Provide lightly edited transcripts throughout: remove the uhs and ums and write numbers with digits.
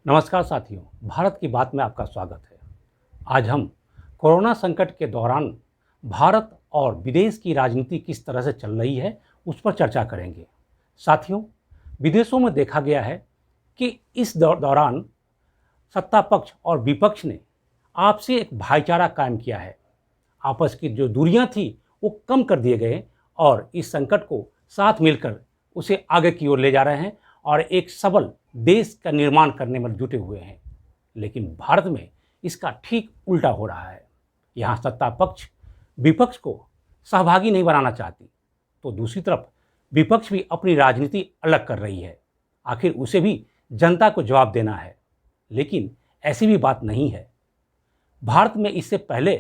नमस्कार साथियों, भारत की बात में आपका स्वागत है। आज हम कोरोना संकट के दौरान भारत और विदेश की राजनीति किस तरह से चल रही है, उस पर चर्चा करेंगे। साथियों, विदेशों में देखा गया है कि इस दौरान सत्ता पक्ष और विपक्ष ने आपसी एक भाईचारा कायम किया है। आपस की जो दूरियां थी वो कम कर दिए गए और इस संकट को साथ मिलकर उसे आगे की ओर ले जा रहे हैं और एक सबल देश का निर्माण करने में जुटे हुए हैं। लेकिन भारत में इसका ठीक उल्टा हो रहा है। यहाँ सत्ता पक्ष विपक्ष को सहभागी नहीं बनाना चाहती, तो दूसरी तरफ विपक्ष भी अपनी राजनीति अलग कर रही है। आखिर उसे भी जनता को जवाब देना है। लेकिन ऐसी भी बात नहीं है। भारत में इससे पहले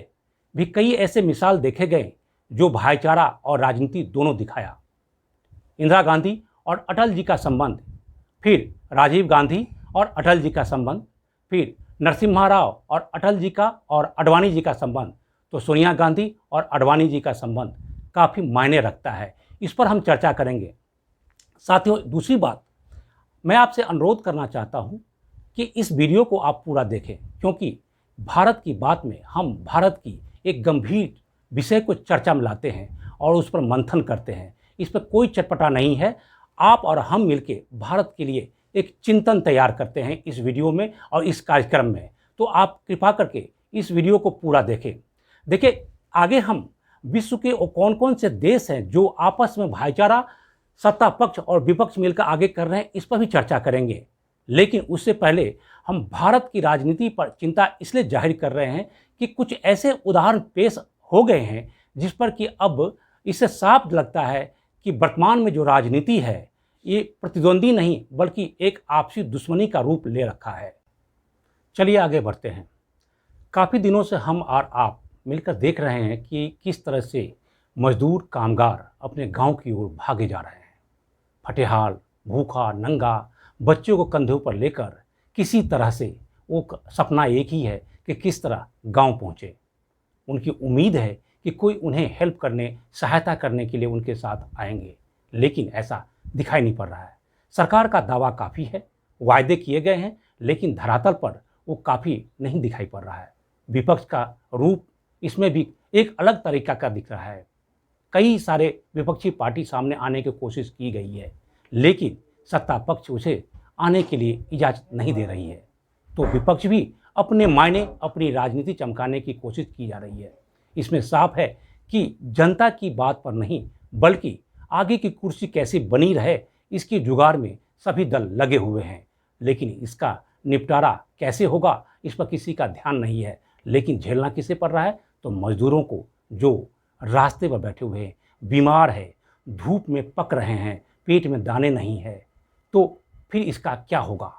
भी कई ऐसे मिसाल देखे गए जो भाईचारा और राजनीति दोनों दिखाया। इंदिरा गांधी और अटल जी का संबंध, फिर राजीव गांधी और अटल जी का संबंध, फिर नरसिम्हा राव और अटल जी का और अडवाणी जी का संबंध, तो सोनिया गांधी और अडवाणी जी का संबंध काफ़ी मायने रखता है। इस पर हम चर्चा करेंगे। साथियों, दूसरी बात मैं आपसे अनुरोध करना चाहता हूं कि इस वीडियो को आप पूरा देखें, क्योंकि भारत की बात में हम भारत की एक गंभीर विषय को चर्चा में लाते हैं और उस पर मंथन करते हैं। इस पर कोई चटपटा नहीं है। आप और हम मिलके भारत के लिए एक चिंतन तैयार करते हैं इस वीडियो में और इस कार्यक्रम में। तो आप कृपा करके इस वीडियो को पूरा देखें। देखिए, आगे हम विश्व के वो कौन कौन से देश हैं जो आपस में भाईचारा सत्ता पक्ष और विपक्ष मिलकर आगे कर रहे हैं, इस पर भी चर्चा करेंगे। लेकिन उससे पहले हम भारत की राजनीति पर चिंता इसलिए जाहिर कर रहे हैं कि कुछ ऐसे उदाहरण पेश हो गए हैं जिस पर कि अब इससे साफ लगता है कि वर्तमान में जो राजनीति है ये प्रतिद्वंदी नहीं बल्कि एक आपसी दुश्मनी का रूप ले रखा है। चलिए आगे बढ़ते हैं। काफ़ी दिनों से हम और आप मिलकर देख रहे हैं कि किस तरह से मजदूर कामगार अपने गांव की ओर भागे जा रहे हैं। फटेहाल, भूखा, नंगा, बच्चों को कंधों पर लेकर किसी तरह से वो सपना एक ही है कि किस तरह गांव पहुँचे। उनकी उम्मीद है कि कोई उन्हें हेल्प करने, सहायता करने के लिए उनके साथ आएंगे, लेकिन ऐसा दिखाई नहीं पड़ रहा है। सरकार का दावा काफ़ी है, वायदे किए गए हैं, लेकिन धरातल पर वो काफ़ी नहीं दिखाई पड़ रहा है। विपक्ष का रूप इसमें भी एक अलग तरीका का दिख रहा है। कई सारे विपक्षी पार्टी सामने आने की कोशिश की गई है, लेकिन सत्ता पक्ष उसे आने के लिए इजाज़त नहीं दे रही है। तो विपक्ष भी अपने मायने, अपनी राजनीति चमकाने की कोशिश की जा रही है। इसमें साफ है कि जनता की बात पर नहीं बल्कि आगे की कुर्सी कैसे बनी रहे, इसकी जुगाड़ में सभी दल लगे हुए हैं। लेकिन इसका निपटारा कैसे होगा, इस पर किसी का ध्यान नहीं है। लेकिन झेलना किसे पड़ रहा है? तो मजदूरों को, जो रास्ते पर बैठे हुए हैं, बीमार है, धूप में पक रहे हैं, पेट में दाने नहीं है। तो फिर इसका क्या होगा?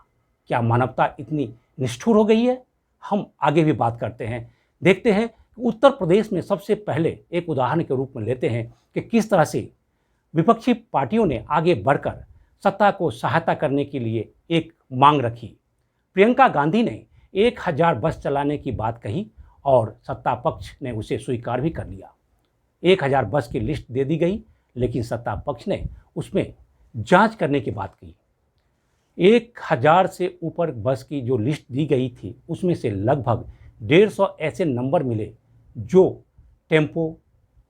क्या मानवता इतनी निष्ठुर हो गई है? हम आगे भी बात करते हैं। देखते हैं उत्तर प्रदेश में सबसे पहले एक उदाहरण के रूप में लेते हैं कि किस तरह से विपक्षी पार्टियों ने आगे बढ़कर सत्ता को सहायता करने के लिए एक मांग रखी। प्रियंका गांधी ने 1000 बस चलाने की बात कही और सत्ता पक्ष ने उसे स्वीकार भी कर लिया। 1000 बस की लिस्ट दे दी गई, लेकिन सत्ता पक्ष ने उसमें जांच करने की बात कही। 1000 से ऊपर बस की जो लिस्ट दी गई थी, उसमें से लगभग 150 ऐसे नंबर मिले जो टेम्पो,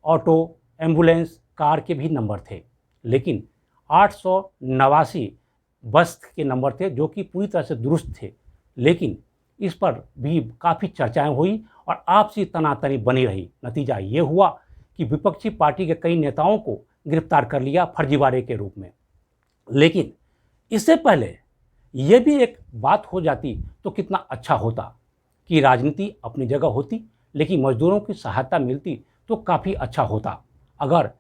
ऑटो, एम्बुलेंस, कार के भी नंबर थे। लेकिन 889 बस के नंबर थे जो कि पूरी तरह से दुरुस्त थे। लेकिन इस पर भी काफ़ी चर्चाएं हुई और आपसी तनातनी बनी रही। नतीजा ये हुआ कि विपक्षी पार्टी के कई नेताओं को गिरफ्तार कर लिया फर्जीवाड़े के रूप में। लेकिन इससे पहले ये भी एक बात हो जाती तो कितना अच्छा होता कि राजनीति अपनी जगह होती, लेकिन मजदूरों की सहायता मिलती तो काफ़ी अच्छा होता। अगर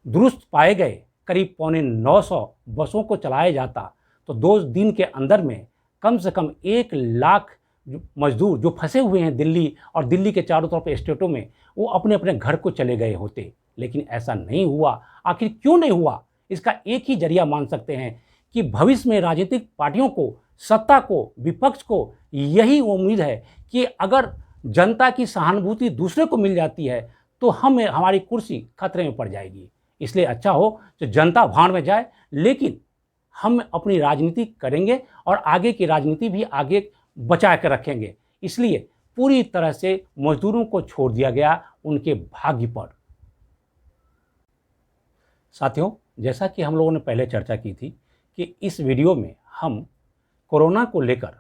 दुरुस्त पाए गए करीब 950 बसों को चलाया जाता तो 2 दिन के अंदर में कम से कम 1 लाख मजदूर जो फंसे हुए हैं दिल्ली और दिल्ली के चारों तरफ स्टेटों में, वो अपने अपने घर को चले गए होते। लेकिन ऐसा नहीं हुआ। आखिर क्यों नहीं हुआ? इसका एक ही जरिया मान सकते हैं कि भविष्य में राजनीतिक पार्टियों को, सत्ता को, विपक्ष को यही उम्मीद है कि अगर जनता की सहानुभूति दूसरे को मिल जाती है तो हमारी कुर्सी खतरे में पड़ जाएगी। इसलिए अच्छा हो कि जनता भाड़ में जाए, लेकिन हम अपनी राजनीति करेंगे और आगे की राजनीति भी आगे बचा कर रखेंगे। इसलिए पूरी तरह से मजदूरों को छोड़ दिया गया उनके भाग्य पर। साथियों, जैसा कि हम लोगों ने पहले चर्चा की थी कि इस वीडियो में हम कोरोना को लेकर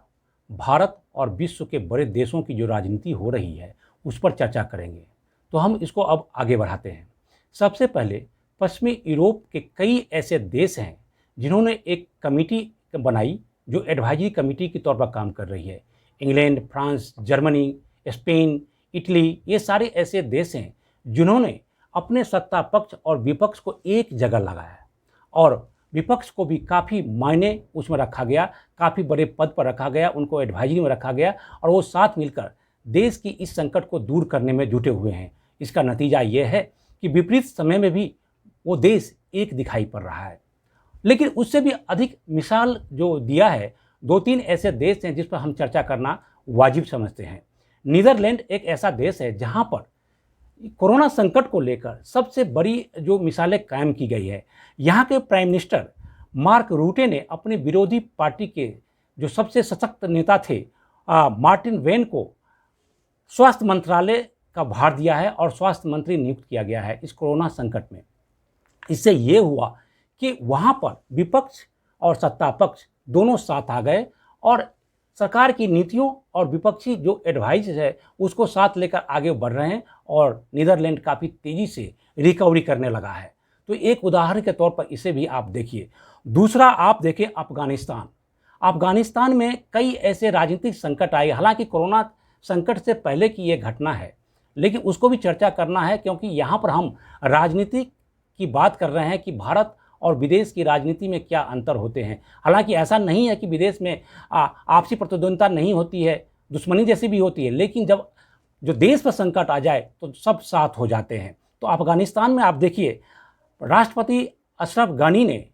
भारत और विश्व के बड़े देशों की जो राजनीति हो रही है उस पर चर्चा करेंगे। तो हम इसको अब आगे बढ़ाते हैं। सबसे पहले पश्चिमी यूरोप के कई ऐसे देश हैं जिन्होंने एक कमेटी बनाई जो एडवाइजरी कमेटी के तौर पर काम कर रही है। England, France, Germany, Spain, Italy, ये सारे ऐसे देश हैं जिन्होंने अपने सत्ता पक्ष और विपक्ष को एक जगह लगाया और विपक्ष को भी काफ़ी मायने उसमें रखा गया, काफ़ी बड़े पद पर रखा गया, उनको एडवाइजरी में रखा गया और वो साथ मिलकर देश की इस संकट को दूर करने में जुटे हुए हैं। इसका नतीजा ये है कि विपरीत समय में भी वो देश एक दिखाई पड़ रहा है। लेकिन उससे भी अधिक मिसाल जो दिया है, 2-3 ऐसे देश हैं जिस पर हम चर्चा करना वाजिब समझते हैं। नीदरलैंड एक ऐसा देश है जहाँ पर कोरोना संकट को लेकर सबसे बड़ी जो मिसालें कायम की गई है। यहाँ के प्राइम मिनिस्टर मार्क रूटे ने अपने विरोधी पार्टी के जो सबसे सशक्त नेता थे मार्टिन वेन को स्वास्थ्य मंत्रालय का भार दिया है और स्वास्थ्य मंत्री नियुक्त किया गया है इस कोरोना संकट में। इससे ये हुआ कि वहाँ पर विपक्ष और सत्ता पक्ष दोनों साथ आ गए और सरकार की नीतियों और विपक्षी जो एडवाइस है उसको साथ लेकर आगे बढ़ रहे हैं और नीदरलैंड काफ़ी तेज़ी से रिकवरी करने लगा है। तो एक उदाहरण के तौर पर इसे भी आप देखिए। दूसरा आप देखें अफ़गानिस्तान। अफ़गानिस्तान में कई ऐसे राजनीतिक संकट आए। हालांकि कोरोना संकट से पहले की ये घटना है, लेकिन उसको भी चर्चा करना है क्योंकि यहाँ पर हम राजनीति की बात कर रहे हैं कि भारत और विदेश की राजनीति में क्या अंतर होते हैं। हालांकि ऐसा नहीं है कि विदेश में आपसी प्रतिद्वंद्विता नहीं होती है, दुश्मनी जैसी भी होती है, लेकिन जब जो देश पर संकट आ जाए तो सब साथ हो जाते हैं। तो अफ़गानिस्तान में आप देखिए, राष्ट्रपति अशरफ गनी ने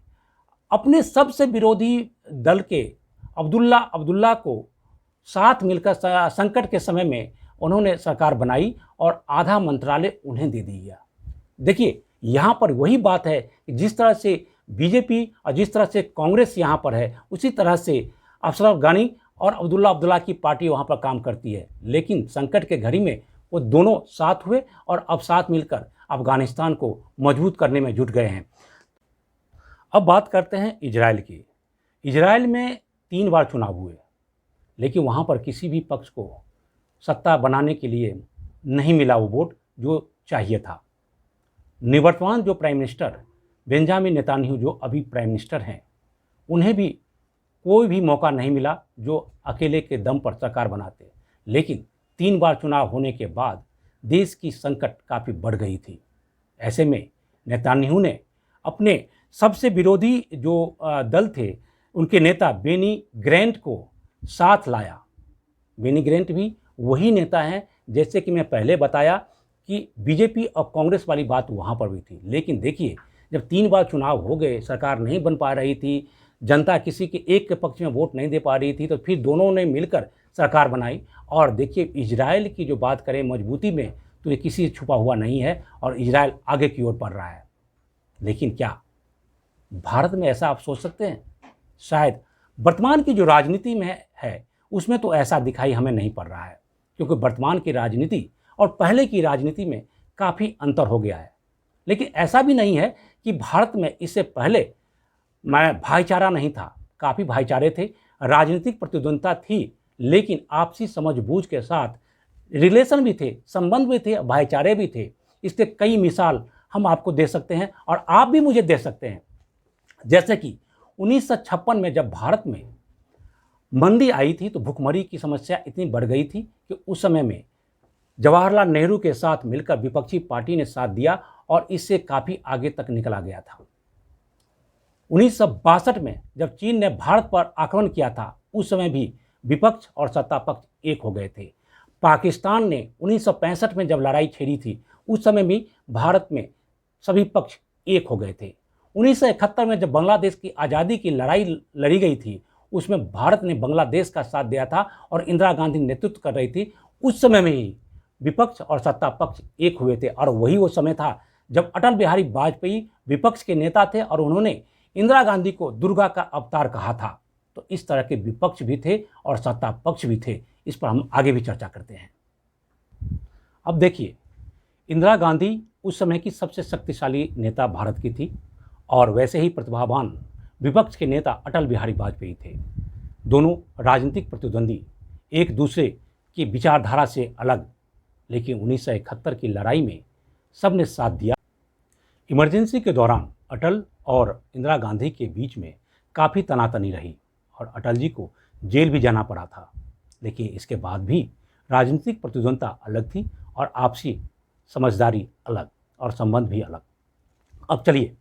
अपने सबसे विरोधी दल के अब्दुल्ला को साथ मिलकर संकट के समय में उन्होंने सरकार बनाई और आधा मंत्रालय उन्हें दे दिया। देखिए, यहाँ पर वही बात है कि जिस तरह से बीजेपी और जिस तरह से कांग्रेस यहाँ पर है, उसी तरह से अशरफ गनी और अब्दुल्ला की पार्टी वहाँ पर काम करती है। लेकिन संकट के घड़ी में वो दोनों साथ हुए और अब साथ मिलकर अफ़गानिस्तान को मजबूत करने में जुट गए हैं। अब बात करते हैं इजराइल की। इजराइल में 3 बार चुनाव हुए, लेकिन वहाँ पर किसी भी पक्ष को सत्ता बनाने के लिए नहीं मिला वो वोट जो चाहिए था। निवर्तमान जो प्राइम मिनिस्टर बेंजामिन नेतन्याहू जो अभी प्राइम मिनिस्टर हैं, उन्हें भी कोई भी मौका नहीं मिला जो अकेले के दम पर सरकार बनाते। लेकिन 3 बार चुनाव होने के बाद देश की संकट काफ़ी बढ़ गई थी। ऐसे में नेतन्याहू ने अपने सबसे विरोधी जो दल थे उनके नेता बेनी गैंट्स को साथ लाया। बेनी गैंट्स भी वही नेता हैं जैसे कि मैं पहले बताया कि बीजेपी और कांग्रेस वाली बात वहाँ पर भी थी। लेकिन देखिए, जब 3 बार चुनाव हो गए, सरकार नहीं बन पा रही थी, जनता किसी के एक के पक्ष में वोट नहीं दे पा रही थी, तो फिर दोनों ने मिलकर सरकार बनाई। और देखिए, इजराइल की जो बात करें मजबूती में, तो ये किसी से छुपा हुआ नहीं है और इजराइल आगे की ओर बढ़ रहा है। लेकिन क्या भारत में ऐसा आप सोच सकते हैं? शायद वर्तमान की जो राजनीति में है उसमें तो ऐसा दिखाई हमें नहीं पड़ रहा है, क्योंकि वर्तमान की राजनीति और पहले की राजनीति में काफ़ी अंतर हो गया है। लेकिन ऐसा भी नहीं है कि भारत में इससे पहले भाईचारा नहीं था, काफ़ी भाईचारे थे, राजनीतिक प्रतिद्वंद्विता थी, लेकिन आपसी समझबूझ के साथ रिलेशन भी थे, संबंध भी थे, भाईचारे भी थे। इसके कई मिसाल हम आपको दे सकते हैं और आप भी मुझे दे सकते हैं। जैसे कि 1956 में जब भारत में मंदी आई थी तो भुखमरी की समस्या इतनी बढ़ गई थी कि उस समय में जवाहरलाल नेहरू के साथ मिलकर विपक्षी पार्टी ने साथ दिया और इससे काफ़ी आगे तक निकला गया था। 1962 में जब चीन ने भारत पर आक्रमण किया था, उस समय भी विपक्ष और सत्ता पक्ष एक हो गए थे। पाकिस्तान ने 1965 में जब लड़ाई छेड़ी थी, उस समय भी भारत में सभी पक्ष एक हो गए थे। 1971 में जब बांग्लादेश की आज़ादी की लड़ाई लड़ी गई थी, उसमें भारत ने बांग्लादेश का साथ दिया था और इंदिरा गांधी नेतृत्व कर रही थी। उस समय में ही विपक्ष और सत्ता पक्ष एक हुए थे और वही वो समय था जब अटल बिहारी वाजपेयी विपक्ष के नेता थे और उन्होंने इंदिरा गांधी को दुर्गा का अवतार कहा था। तो इस तरह के विपक्ष भी थे और सत्ता पक्ष भी थे। इस पर हम आगे भी चर्चा करते हैं। अब देखिए, इंदिरा गांधी उस समय की सबसे शक्तिशाली नेता भारत की थी और वैसे ही प्रतिभावान विपक्ष के नेता अटल बिहारी वाजपेयी थे। दोनों राजनीतिक प्रतिद्वंदी, एक दूसरे की विचारधारा से अलग, लेकिन 1971 की लड़ाई में सबने साथ दिया। इमरजेंसी के दौरान अटल और इंदिरा गांधी के बीच में काफ़ी तनातनी रही और अटल जी को जेल भी जाना पड़ा था। लेकिन इसके बाद भी राजनीतिक प्रतिद्वंदता अलग थी और आपसी समझदारी अलग और संबंध भी अलग। अब चलिए,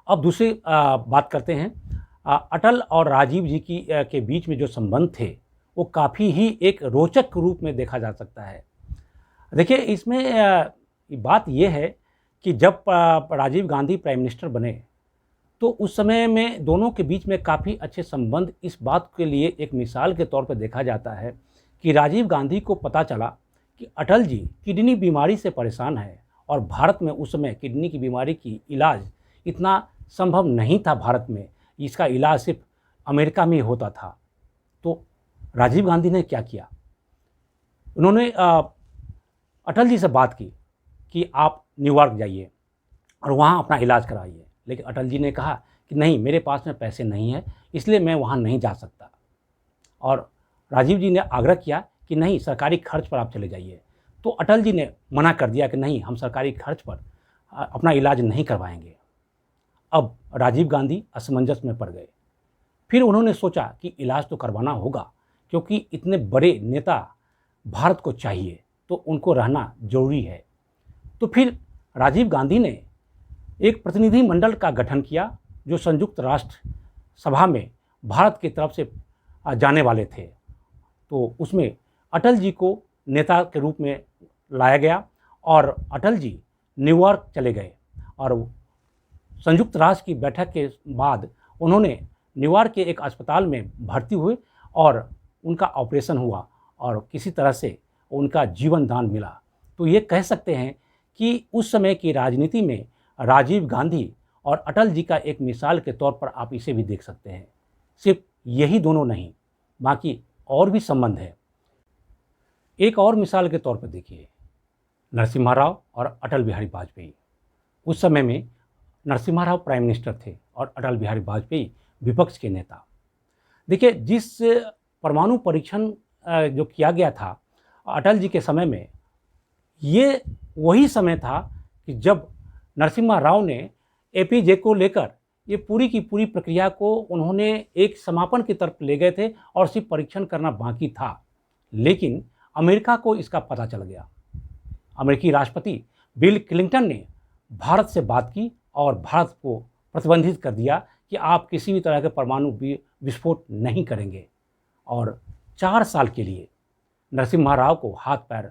अब दूसरी बात करते हैं। अटल और राजीव जी के बीच में जो संबंध थे वो काफ़ी ही एक रोचक रूप में देखा जा सकता है। देखिए, इसमें बात यह है कि जब राजीव गांधी प्राइम मिनिस्टर बने तो उस समय में दोनों के बीच में काफ़ी अच्छे संबंध इस बात के लिए एक मिसाल के तौर पर देखा जाता है कि राजीव गांधी को पता चला कि अटल जी किडनी बीमारी से परेशान है और भारत में उस समय किडनी की बीमारी की इलाज इतना संभव नहीं था भारत में, इसका इलाज सिर्फ अमेरिका में होता था। तो राजीव गांधी ने क्या किया, उन्होंने अटल जी से बात की कि आप न्यूयॉर्क जाइए और वहाँ अपना इलाज कराइए। लेकिन अटल जी ने कहा कि नहीं, मेरे पास में पैसे नहीं है, इसलिए मैं वहाँ नहीं जा सकता। और राजीव जी ने आग्रह किया कि नहीं, सरकारी खर्च पर आप चले जाइए। तो अटल जी ने मना कर दिया कि नहीं, हम सरकारी खर्च पर अपना इलाज नहीं करवाएंगे। अब राजीव गांधी असमंजस में पड़ गए। फिर उन्होंने सोचा कि इलाज तो करवाना होगा, क्योंकि इतने बड़े नेता भारत को चाहिए, तो उनको रहना जरूरी है। तो फिर राजीव गांधी ने एक प्रतिनिधि मंडल का गठन किया जो संयुक्त राष्ट्र सभा में भारत की तरफ से जाने वाले थे। तो उसमें अटल जी को नेता के रूप में लाया गया और अटल जी न्यूयॉर्क चले गए और संयुक्त राष्ट्र की बैठक के बाद उन्होंने न्यूयॉर्क के एक अस्पताल में भर्ती हुए और उनका ऑपरेशन हुआ और किसी तरह से उनका जीवन दान मिला। तो ये कह सकते हैं कि उस समय की राजनीति में राजीव गांधी और अटल जी का एक मिसाल के तौर पर आप इसे भी देख सकते हैं। सिर्फ यही दोनों नहीं, बाकी और भी संबंध है। एक और मिसाल के तौर पर देखिए, नरसिम्हा राव और अटल बिहारी वाजपेयी। उस समय में नरसिम्हा राव प्राइम मिनिस्टर थे और अटल बिहारी वाजपेयी विपक्ष के नेता। देखिए, जिस परमाणु परीक्षण जो किया गया था अटल जी के समय में, ये वही समय था कि जब नरसिम्हा राव ने एपीजे को लेकर ये पूरी की पूरी प्रक्रिया को उन्होंने एक समापन की तरफ ले गए थे और सिर्फ परीक्षण करना बाकी था। लेकिन अमेरिका को इसका पता चल गया। अमेरिकी राष्ट्रपति बिल क्लिंटन ने भारत से बात की और भारत को प्रतिबंधित कर दिया कि आप किसी भी तरह के परमाणु विस्फोट नहीं करेंगे। और 4 साल के लिए नरसिम्हा राव को हाथ पैर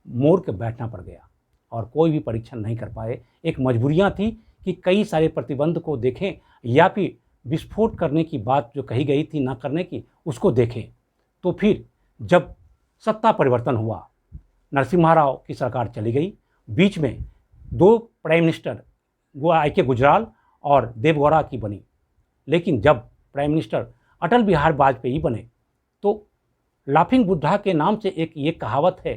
मोड़ के बैठना पड़ गया और कोई भी परीक्षण नहीं कर पाए। एक मजबूरियां थी कि कई सारे प्रतिबंध को देखें या फिर विस्फोट करने की बात जो कही गई थी ना करने की, उसको देखें। तो फिर जब सत्ता परिवर्तन हुआ, नरसिम्हा राव की सरकार चली गई, बीच में 2 प्राइम मिनिस्टर आई.के. गुजराल और देवगौड़ा की बनी। लेकिन जब प्राइम मिनिस्टर अटल बिहारी वाजपेयी बने तो लाफिंग बुद्धा के नाम से एक ये कहावत है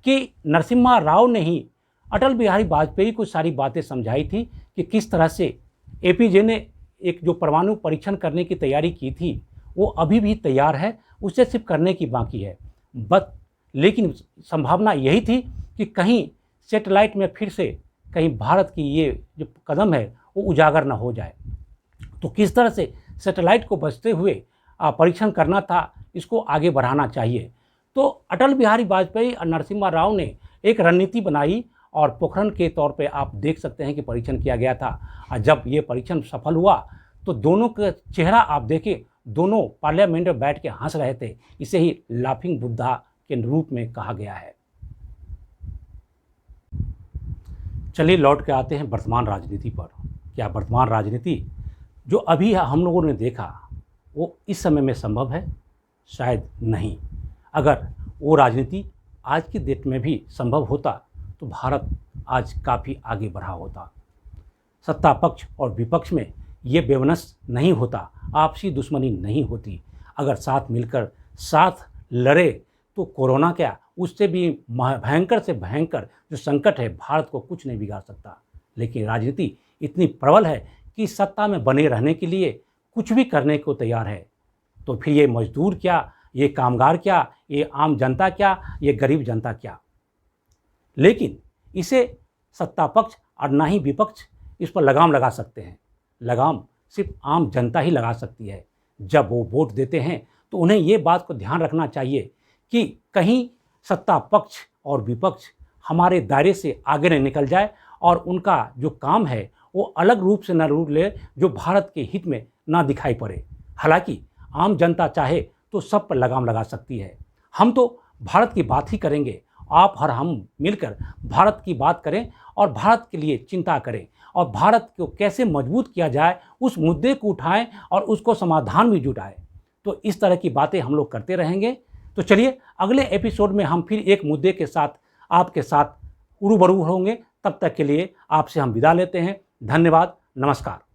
कि नरसिम्हा राव ने ही अटल बिहारी वाजपेयी को सारी बातें समझाई थी कि किस तरह से एपीजे ने एक जो परमाणु परीक्षण करने की तैयारी की थी वो अभी भी तैयार है, उसे सिर्फ करने की बाकी है बस। लेकिन संभावना यही थी कि कहीं सैटेलाइट में फिर से कहीं भारत की ये जो कदम है वो उजागर ना हो जाए। तो किस तरह से सैटेलाइट को बचते हुए परीक्षण करना था, इसको आगे बढ़ाना चाहिए। तो अटल बिहारी वाजपेयी और नरसिम्हा राव ने एक रणनीति बनाई और पोखरण के तौर पे आप देख सकते हैं कि परीक्षण किया गया था। और जब ये परीक्षण सफल हुआ तो दोनों का चेहरा आप देखें, दोनों पार्लियामेंट में बैठ के हंस रहे थे। इसे ही लाफिंग बुद्धा के रूप में कहा गया है। चलिए लौट के आते हैं वर्तमान राजनीति पर। क्या वर्तमान राजनीति जो अभी हम लोगों ने देखा वो इस समय में संभव है? शायद नहीं। अगर वो राजनीति आज की डेट में भी संभव होता तो भारत आज काफ़ी आगे बढ़ा होता। सत्ता पक्ष और विपक्ष में ये बेवनस नहीं होता, आपसी दुश्मनी नहीं होती। अगर साथ मिलकर साथ लड़े तो कोरोना क्या, उससे भी भयंकर से भयंकर जो संकट है, भारत को कुछ नहीं बिगाड़ सकता। लेकिन राजनीति इतनी प्रबल है कि सत्ता में बने रहने के लिए कुछ भी करने को तैयार है। तो फिर ये मजदूर क्या, ये कामगार क्या, ये आम जनता क्या, ये गरीब जनता क्या। लेकिन इसे सत्ता पक्ष और ना ही विपक्ष इस पर लगाम लगा सकते हैं। लगाम सिर्फ आम जनता ही लगा सकती है। जब वो वोट देते हैं तो उन्हें ये बात को ध्यान रखना चाहिए कि कहीं सत्ता पक्ष और विपक्ष हमारे दायरे से आगे नहीं निकल जाए और उनका जो काम है वो अलग रूप से न रूप ले, जो भारत के हित में ना दिखाई पड़े। हालांकि आम जनता चाहे तो सब पर लगाम लगा सकती है। हम तो भारत की बात ही करेंगे, आप और हम मिलकर भारत की बात करें और भारत के लिए चिंता करें और भारत को कैसे मजबूत किया जाए उस मुद्दे को उठाएं और उसको समाधान में जुटाएं। तो इस तरह की बातें हम लोग करते रहेंगे। तो चलिए अगले एपिसोड में हम फिर एक मुद्दे के साथ आपके साथ रूबरू होंगे। तब तक के लिए आपसे हम विदा लेते हैं। धन्यवाद, नमस्कार।